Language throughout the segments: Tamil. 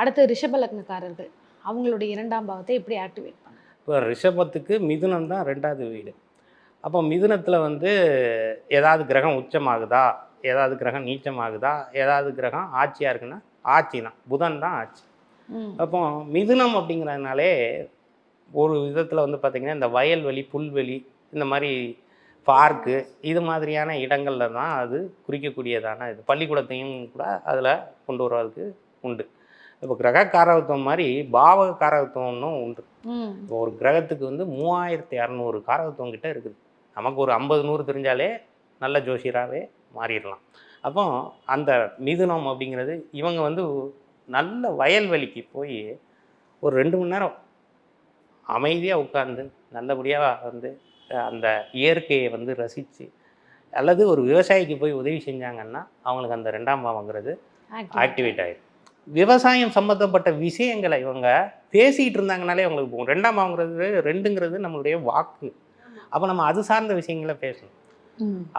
அடுத்து ரிஷப லக்னக்காரர்கள் அவங்களுடைய 2ஆம் பாவத்தை எப்படி ஆக்டிவேட் பண்ண? இப்போ ரிஷபத்துக்கு மிதுனம் தான் 2வது வீடு. அப்போ மிதுனத்தில் வந்து ஏதாவது கிரகம் உச்சமாகுதா, ஏதாவது கிரகம் நீச்சமாகுதா, ஏதாவது கிரகம் ஆட்சியாக இருக்குன்னா ஆட்சி தான், புதன் தான் ஆட்சி. அப்போ மிதுனம் அப்படிங்கிறதுனாலே ஒரு விதத்தில் வந்து பார்த்திங்கன்னா இந்த வயல்வெளி, புல்வெளி, இந்த மாதிரி பார்க்கு, இது மாதிரியான இடங்களில் தான் அது குறிக்கக்கூடியதான இது. பள்ளிக்கூடத்தையும் கூட அதில் கொண்டு வருவதற்கு உண்டு. இப்போ கிரக காரகத்துவம் மாதிரி பாவக காரகத்துவம்னும் உண்டு. இப்போ ஒரு கிரகத்துக்கு வந்து 3600 காரகத்துவம் கிட்ட இருக்குது. நமக்கு ஒரு 50 100 தெரிஞ்சாலே நல்ல ஜோசியராகவே மாறிடலாம். அப்போ அந்த மிதுனம் அப்படிங்கிறது இவங்க வந்து நல்ல வயல்வெளிக்கு போய் ஒரு 2 மணி நேரம் அமைதியாக உட்கார்ந்து நல்லபடியாக வந்து அந்த இயற்கையை வந்து ரசித்து, அல்லது ஒரு விவசாயிக்கு போய் உதவி செஞ்சாங்கன்னா அவங்களுக்கு அந்த 2ஆம் பாவங்கிறது ஆக்டிவேட் ஆகிடும். விவசாயம் சம்மந்தப்பட்ட விஷயங்களை இவங்க பேசிகிட்டு இருந்தாங்கனாலே அவங்களுக்கு போகும். 2ஆம் பாவங்கிறது 2ங்கிறது நம்மளுடைய வாக்கு. அப்போ நம்ம அது சார்ந்த விஷயங்களை பேசணும்.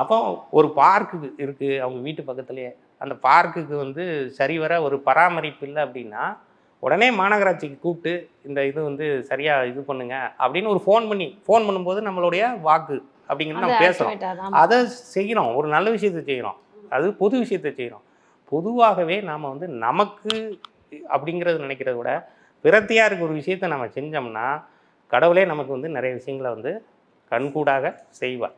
அப்போ ஒரு பார்க்கு இருக்குது அவங்க வீட்டு பக்கத்துலேயே, அந்த பார்க்குக்கு வந்து சரிவர ஒரு பராமரிப்பு இல்லை அப்படின்னா உடனே மாநகராட்சிக்கு கூப்பிட்டு இந்த இது வந்து சரியாக இது பண்ணுங்க அப்படின்னு ஒரு ஃபோன் பண்ணும்போது நம்மளுடைய வாக்கு அப்படிங்கிறது நம்ம பேசுகிறோம், அதை செய்கிறோம், ஒரு நல்ல விஷயத்தை செய்கிறோம், அது பொது விஷயத்தை செய்கிறோம். பொதுவாகவே நாம் வந்து நமக்கு அப்படிங்கிறது நினைக்கிறத விட பிரத்தியாக இருக்க ஒரு விஷயத்தை நம்ம செஞ்சோம்னா கடவுளே நமக்கு வந்து நிறைய விஷயங்களை வந்து கண்கூடாக செய்வார்.